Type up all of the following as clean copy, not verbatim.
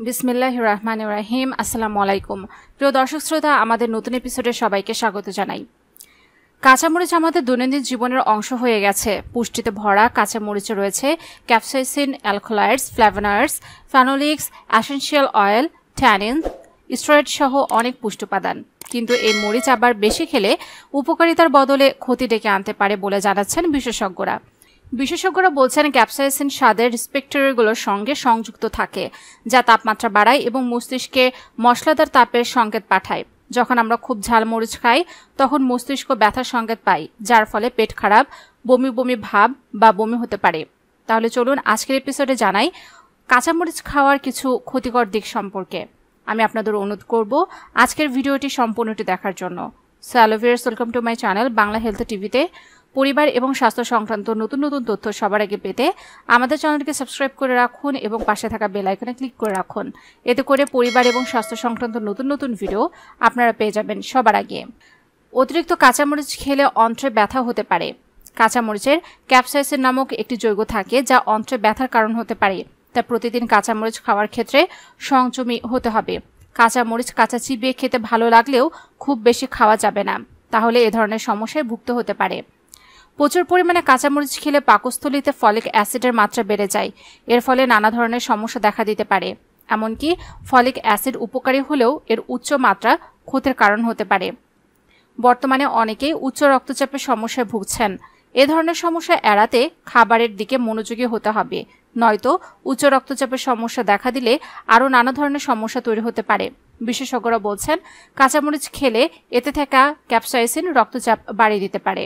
বিসমিল্লাহির রহমানির রহিম। আসসালামু আলাইকুম প্রিয় দর্শক শ্রোতা, আমাদের নতুন এপিসোডে সবাইকে স্বাগত জানাই। কাঁচামরিচ আমাদের দৈনন্দিন জীবনের অংশ হয়ে গেছে। পুষ্টিতে ভরা কাঁচামরিচে রয়েছে capsaicin, alkaloids, flavonoids, phenolics, essential oil, tannin, steroid সহ অনেক পুষ্টি উপাদান। কিন্তু এই মরিচ আবার বেশি খেলে উপকারিতার বদলে ক্ষতি ডেকে আনতে পারে বলে জানাচ্ছেন বিশেষজ্ঞরা। বিশেষজ্ঞরা বলছেন ক্যাপসাইসিন স্বাদের রিসেপ্টরগুলোর সঙ্গে সংযুক্ত থাকে, যা তাপমাত্রা বাড়ায় এবং মস্তিষ্কে মশলাদার তাপের সংকেত পাঠায়। যখন আমরা খুব ঝাল মরিচ খাই তখন মস্তিষ্ক ব্যথার সংকেত পাই, যার ফলে পেট খারাপ, বমি বমি ভাব বা বমি হতে পারে। তাহলে চলুন আজকের এপিসোডে জানাই কাঁচামরিচ খাওয়ার কিছু ক্ষতিকর দিক সম্পর্কে। আমি আপনাদের অনুরোধ করব আজকের ভিডিওটি সম্পূর্ণটি দেখার জন্য। So hello viewers, welcome to my channel Bangla health টিভিতে। পরিবার এবং স্বাস্থ্য সংক্রান্ত নতুন নতুন তথ্য সবার আগে পেতে আমাদের চ্যানেলটিকে সাবস্ক্রাইব করে রাখুন এবং পাশে থাকা বেল আইকনে ক্লিক করে রাখুন। এতে করে পরিবার এবং স্বাস্থ্য সংক্রান্ত নতুন নতুন ভিডিও আপনারা পেয়ে যাবেন সবার আগে। অতিরিক্ত কাঁচামরিচ খেলে অন্ত্রে ব্যথা হতে পারে। কাঁচামরিচের ক্যাপসাইসিন নামক একটি যৌগ থাকে যা অন্ত্রে ব্যথার কারণ হতে পারে। তা প্রতিদিন কাঁচামরিচ খাওয়ার ক্ষেত্রে সংযমী হতে হবে। কাঁচামরিচ কাঁচা চিবিয়ে খেতে ভালো লাগলেও খুব বেশি খাওয়া যাবে না, তাহলে এ ধরনের সমস্যায় ভুগতে হতে পারে। প্রচুর পরিমাণে কাঁচামরিচ খেলে পাকস্থলীতে ফলিক অ্যাসিডের মাত্রা বেড়ে যায়। এর ফলে নানা ধরনের সমস্যা দেখা দিতে পারে। এমনকি ফলিক অ্যাসিড উপকারী হলেও এর উচ্চ মাত্রা ক্ষতির কারণ হতে পারে। বর্তমানে অনেকেই উচ্চ রক্তচাপের সমস্যায় ভুগছেন। এ ধরনের সমস্যা এড়াতে খাবারের দিকে মনোযোগী হতে হবে, নয়তো উচ্চ রক্তচাপের সমস্যা দেখা দিলে আরও নানা ধরনের সমস্যা তৈরি হতে পারে। বিশেষজ্ঞরা বলছেন কাঁচামরিচ খেলে এতে থাকা ক্যাপসাইসিন রক্তচাপ বাড়িয়ে দিতে পারে।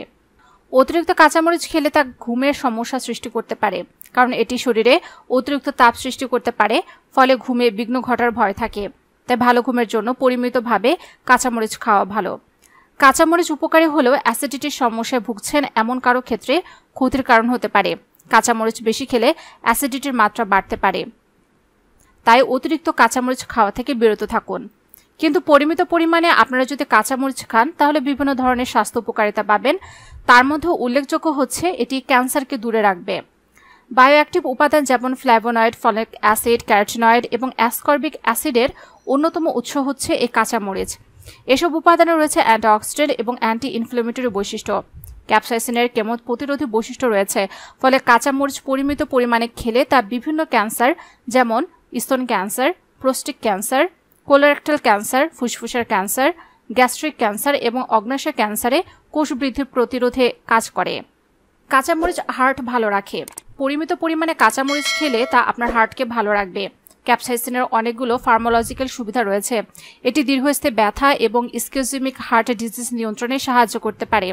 অতিরিক্ত কাঁচামরিচ খেলে তা ঘুমের সমস্যা সৃষ্টি করতে পারে, কারণ এটি শরীরে অতিরিক্ত তাপ সৃষ্টি করতে পারে, ফলে ঘুমে বিঘ্ন ঘটার ভয় থাকে। তাই ভালো ঘুমের জন্য পরিমিতভাবে কাঁচামরিচ খাওয়া ভালো। কাঁচামরিচ উপকারী হলেও অ্যাসিডিটির সমস্যায় ভুগছেন এমন কারো ক্ষেত্রে ক্ষতির কারণ হতে পারে। কাঁচামরিচ বেশি খেলে অ্যাসিডিটির মাত্রা বাড়তে পারে, তাই অতিরিক্ত কাঁচামরিচ খাওয়া থেকে বিরত থাকুন। কিন্তু পরিমিত পরিমাণে আপনারা যদি কাঁচামরিচ খান তাহলে বিভিন্ন ধরনের স্বাস্থ্য উপকারিতা পাবেন। তার মধ্যে উল্লেখযোগ্য হচ্ছে এটি ক্যান্সারকে দূরে রাখবে। বায়োঅ্যাক্টিভ উপাদান যেমন ফ্ল্যাভোনয়েড, ফলিক অ্যাসিড, ক্যারোটিনয়েড এবং অ্যাসকর্বিক অ্যাসিডের অন্যতম উৎস হচ্ছে এই কাঁচামরিচ। এসব উপাদানে রয়েছে অ্যান্টিঅক্সিডেন্ট এবং অ্যান্টি ইনফ্লেমেটরি বৈশিষ্ট্য। ক্যাপসাইসিনের কেমো প্রতিরোধী বৈশিষ্ট্য রয়েছে, ফলে কাঁচামরিচ পরিমিত পরিমাণে খেলে তা বিভিন্ন ক্যান্সার যেমন স্তন cancer, prostate cancer, colorectal cancer, ফুসফুসের ক্যান্সার, গ্যাস্ট্রিক ক্যান্সার এবং অগ্ন্যাশয় ক্যান্সারে কোষ বৃদ্ধি প্রতিরোধে কাজ করে। কাঁচামরিচ হার্ট ভালো রাখে। পরিমিত পরিমাণে কাঁচামরিচ খেলে তা আপনার হার্টকে ভালো রাখবে। ক্যাপসাইসিনের অনেকগুলো ফার্মাকোলজিক্যাল সুবিধা রয়েছে। এটি দীর্ঘস্থায়ী ব্যথা এবং ইসকিউমিক হার্ট ডিজিজ নিয়ন্ত্রণে সাহায্য করতে পারে।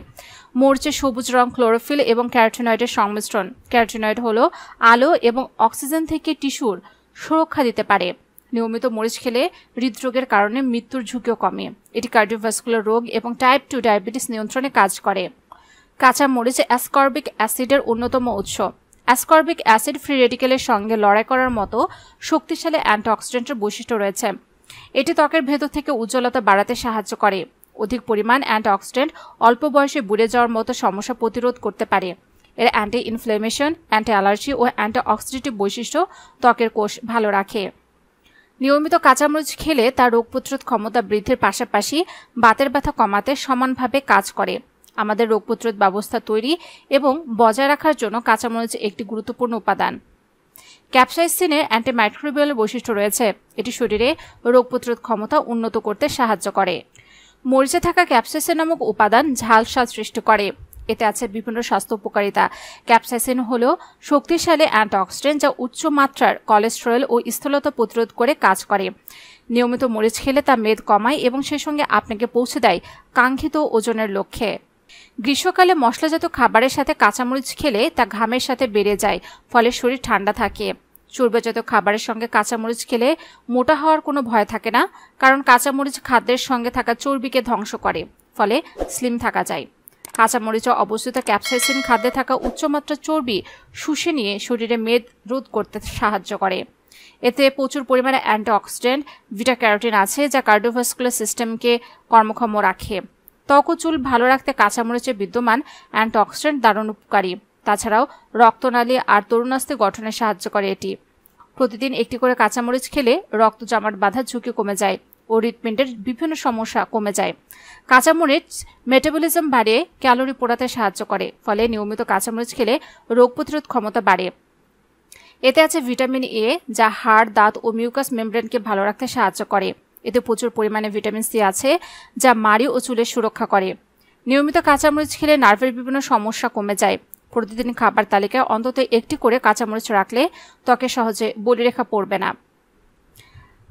মরিচের সবুজ রং ক্লোরোফিল এবং ক্যারোটিনয়েডের সংমিশ্রণ। ক্যারোটিনয়েড হলো আলো এবং অক্সিজেন থেকে টিস্যুর সুরক্ষা দিতে পারে। নিয়মিত মরিচ খেলে হৃদরোগের কারণে মৃত্যুর ঝুঁকিও কমে। এটি কার্ডিওভাস্কুলার রোগ এবং টাইপ 2 ডায়াবেটিস নিয়ন্ত্রণে কাজ করে। কাঁচামরিচ অ্যাসকর্বিক অ্যাসিডের অন্যতম উৎস। অ্যাসকর্বিক অ্যাসিড ফ্রি রেডিকেলের সঙ্গে লড়াই করার মতো শক্তিশালী অ্যান্টিঅক্সিডেন্টের বৈশিষ্ট্য রয়েছে। এটি ত্বকের ভেতর থেকে উজ্জ্বলতা বাড়াতে সাহায্য করে। অধিক পরিমাণ অ্যান্টিঅক্সিডেন্ট অল্প বয়সে বুড়ে যাওয়ার মতো সমস্যা প্রতিরোধ করতে পারে। এর অ্যান্টি ইনফ্লেমেশন, অ্যান্টি অ্যালার্জি ও অ্যান্টিঅক্সিডেটিভ বৈশিষ্ট্য ত্বকের কোষ ভালো রাখে। নিয়মিত কাঁচামরিচ খেলে তার রোগ প্রতিরোধ ক্ষমতা বৃদ্ধির পাশাপাশি বাতের ব্যথা কমাতে সমানভাবে কাজ করে। আমাদের রোগ প্রতিরোধ ব্যবস্থা তৈরি এবং বজায় রাখার জন্য কাঁচামরিচ একটি গুরুত্বপূর্ণ উপাদান। ক্যাপসাইসিনের অ্যান্টিমাইক্রোবিয়াল বৈশিষ্ট্য রয়েছে। এটি শরীরে রোগ প্রতিরোধ ক্ষমতা উন্নত করতে সাহায্য করে। মরিচে থাকা ক্যাপসাইসিন নামক উপাদান ঝাল স্বাদ সৃষ্টি করে। এতে আছে বিভিন্ন স্বাস্থ্য উপকারিতা। ক্যাপসাইসিন হল শক্তিশালী অ্যান্টিঅক্সিডেন্ট যা উচ্চ মাত্রার কোলেস্টেরল ও স্থূলতা প্রতিরোধ করে কাজ করে। নিয়মিত মরিচ খেলে তা মেদ কমায় এবং সেই সঙ্গে আপনাকে পৌঁছে দেয় কাঙ্ক্ষিত ওজনের লক্ষ্যে। গ্রীষ্মকালে মশলাজাত খাবারের সাথে কাঁচামরিচ খেলে তা ঘামের সাথে বেড়ে যায়, ফলে শরীর ঠান্ডা থাকে। চর্বিজাত খাবারের সঙ্গে কাঁচামরিচ খেলে মোটা হওয়ার কোনো ভয় থাকে না, কারণ কাঁচামরিচ খাদ্যের সঙ্গে থাকা চর্বিকে ধ্বংস করে, ফলে স্লিম থাকা যায়। কাঁচামরিচে অবস্থিত ক্যাপসাইসিন খাদ্যে থাকা উচ্চমাত্রার চর্বি শুষে নিয়ে শরীরে মেদ রোধ করতে সাহায্য করে। এতে প্রচুর পরিমাণে অ্যান্টিঅক্সিডেন্ট, বিটা ক্যারোটিন আছে যা কার্ডিওভাস্কুলার সিস্টেমকে কর্মক্ষম রাখে। ত্বক ও চুল ভালো রাখতে কাঁচামরিচে বিদ্যমান অ্যান্টিঅক্সিডেন্ট দারুণ উপকারী। তাছাড়াও রক্তনালী আর তরুণাস্থি গঠনে সাহায্য করে এটি। প্রতিদিন একটি করে কাঁচামরিচ খেলে রক্ত জমাট বাঁধার ঝুঁকি কমে যায় ও হৃৎপিণ্ডের বিভিন্ন সমস্যা কমে যায়। কাঁচামরিচ মেটাবলিজম বাড়িয়ে ক্যালোরি পোড়াতে সাহায্য করে, ফলে নিয়মিত কাঁচামরিচ খেলে রোগ প্রতিরোধ ক্ষমতা বাড়ে। এতে আছে ভিটামিন এ, যা হাড়, দাঁত ও মিউকাস মেমব্রেনকে ভালো রাখতে সাহায্য করে। এতে প্রচুর পরিমাণে ভিটামিন সি আছে, যা মাড়ি ও চুলের সুরক্ষা করে। নিয়মিত কাঁচামরিচ খেলে নার্ভের বিভিন্ন সমস্যা কমে যায়। প্রতিদিন খাবার তালিকায় অন্তত একটি করে কাঁচামরিচ রাখলে ত্বকে সহজে বলিরেখা পড়বে না।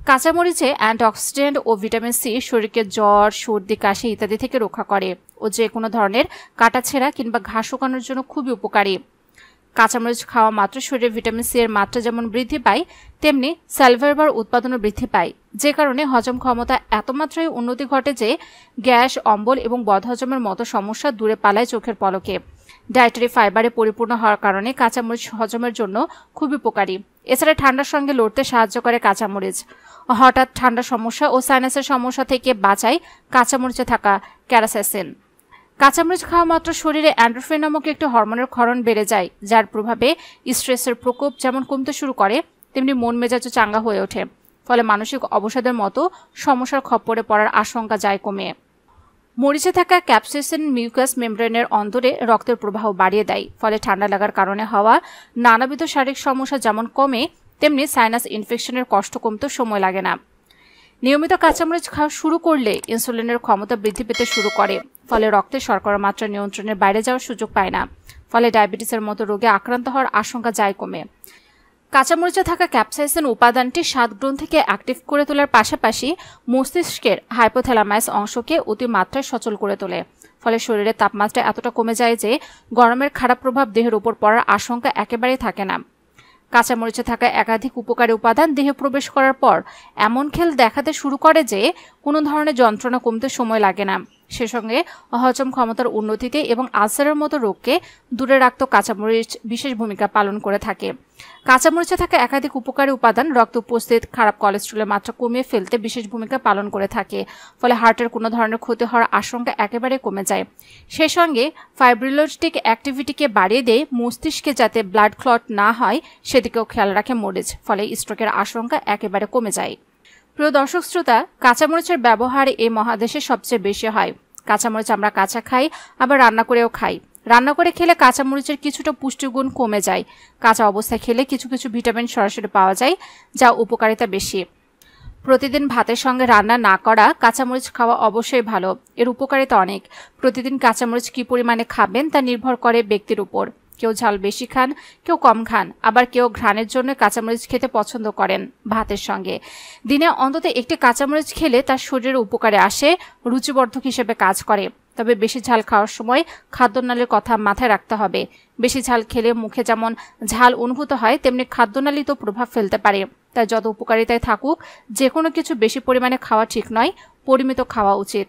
কাঁচামরিচে অ্যান্টিঅক্সিডেন্ট ও ভিটামিন সি শরীরকে জ্বর, সর্দি, কাশি ইত্যাদি থেকে রক্ষা করে ও যে কোনো ধরনের কাটাছেঁড়া কিংবা ঘা শুকানোর জন্য খুবই উপকারী। কাঁচামরিচ খাওয়া মাত্র শরীরে ভিটামিন সি এর মাত্রা যেমন বৃদ্ধি পায়, তেমনি সালভার বৃদ্ধিও বৃদ্ধি পায়, যে কারণে হজম ক্ষমতা এত মাত্রায় উন্নতি ঘটে যে গ্যাস, অম্বল এবং বদহজমের মতো সমস্যা দূরে পালায় চোখের পলকে। ডায়েটারি ফাইবারে পরিপূর্ণ হওয়ার কারণে কাঁচামরিচ হজমের জন্য খুবই উপকারী। এছাড়া ঠান্ডার সঙ্গে লড়তে সাহায্য করে কাঁচামরিচ। হঠাৎ ঠান্ডা সমস্যা ও সাইনাসের সমস্যা থেকে বাঁচায় কাঁচামরিচে থাকা ক্যারাসেসিন। কাঁচামরিচ খাওয়া মাত্র শরীরে এন্ডোরফিন নামক একটি হরমোনের ক্ষরণ বেড়ে যায়, যার প্রভাবে স্ট্রেসের প্রকোপ যেমন কমতে শুরু করে, তেমনি মন মেজাজও চাঙ্গা হয়ে ওঠে। ফলে মানসিক অবসাদের মতো সমস্যার খপ্পরে পড়ার আশঙ্কা যায় কমে। মরিচে থাকা ক্যাপসাইসিন মিউকাস মেমব্রেনের অন্তরে রক্তের প্রবাহ বাড়িয়ে দেয়, ফলে ঠান্ডা লাগার কারণে হওয়া নানাবিধ শারীরিক সমস্যা যেমন কমে, তেমনি সাইনাস ইনফেকশনের কষ্ট কমতেও সময় লাগে না। নিয়মিত কাঁচামরিচ খাওয়া শুরু করলে ইনসুলিনের ক্ষমতা বৃদ্ধি পেতে শুরু করে, ফলে রক্তে শর্করা মাত্রা নিয়ন্ত্রণের বাইরে যাওয়ার সুযোগ পায় না। ফলে ডায়াবেটিসের মতো রোগে আক্রান্ত হওয়ার আশঙ্কা যায় কমে। কাঁচামরিচে থাকা ক্যাপসাইসিন উপাদানটি স্বাদ গ্রন্থিকে অ্যাক্টিভ করে তোলার পাশাপাশি মস্তিষ্কের হাইপোথ্যালামাস অংশকে অতিমাত্রায় সচল করে তোলে। ফলে শরীরের তাপমাত্রা এতটা কমে যায় যে গরমের খারাপ প্রভাব দেহের উপর পড়ার আশঙ্কা একেবারেই থাকে না। কাঁচামরিচে থাকা একাধিক উপকারী উপাদান দেহে প্রবেশ করার পর এমন খেল দেখাতে শুরু করে যে কোনো ধরনের যন্ত্রণা কমতে সময় লাগে না। সে সঙ্গে হজম ক্ষমতার উন্নতিতে এবং আলসারের মতো রোগকে দূরে রাখতে কাঁচামরিচ বিশেষ ভূমিকা পালন করে থাকে। কাঁচামরিচে থাকা একাধিক উপকারী উপাদান রক্তে উপস্থিত খারাপ কোলেস্টেরলের মাত্রা কমিয়ে ফেলতে বিশেষ ভূমিকা পালন করে থাকে, ফলে হার্টের কোনো ধরনের ক্ষতি হওয়ার আশঙ্কা একেবারে কমে যায়। সেই সঙ্গে ফাইব্রিনোজেনিক অ্যাক্টিভিটিকে বাড়িয়ে দিয়ে মস্তিষ্কে যাতে ব্লাড ক্লট না হয় সেদিকেও খেয়াল রাখে মরিচ, ফলে স্ট্রোকের আশঙ্কা একেবারে কমে যায়। প্রিয় দর্শক শ্রোতা, কাঁচামরিচের ব্যবহার এই মহাদেশে সবচেয়ে বেশি হয়। কাঁচামরিচ আমরা কাঁচা খাই, আবার রান্না করেও খাই। রান্না করে খেলে কাঁচামরিচের কিছুটা পুষ্টিগুণ কমে যায়। কাঁচা অবস্থায় খেলে কিছু কিছু ভিটামিন সরাসরি পাওয়া যায়, যা উপকারিতা বেশি। প্রতিদিন ভাতের সঙ্গে রান্না না করা কাঁচামরিচ খাওয়া অবশ্যই ভালো, এর উপকারিতা অনেক। প্রতিদিন কাঁচামরিচ কী পরিমাণে খাবেন তা নির্ভর করে ব্যক্তির উপর। কেউ ঝাল বেশি খান, কেউ কম খান, আবার কেউ ঘ্রাণের জন্য কাঁচামরিচ খেতে পছন্দ করেন ভাতের সঙ্গে। দিনে অন্তত একটি কাঁচামরিচ খেলে তার শরীরের উপকারে আসে, রুচিবর্ধক হিসেবে কাজ করে। তবে বেশি ঝাল খাওয়ার সময় খাদ্যনালীর কথা মাথায় রাখতে হবে। বেশি ঝাল খেলে মুখে যেমন ঝাল অনুভূত হয়, তেমনি খাদ্যনালীতেও প্রভাব ফেলতে পারে। তাই যত উপকারিতায় থাকুক, যে কোনো কিছু বেশি পরিমাণে খাওয়া ঠিক নয়, পরিমিত খাওয়া উচিত।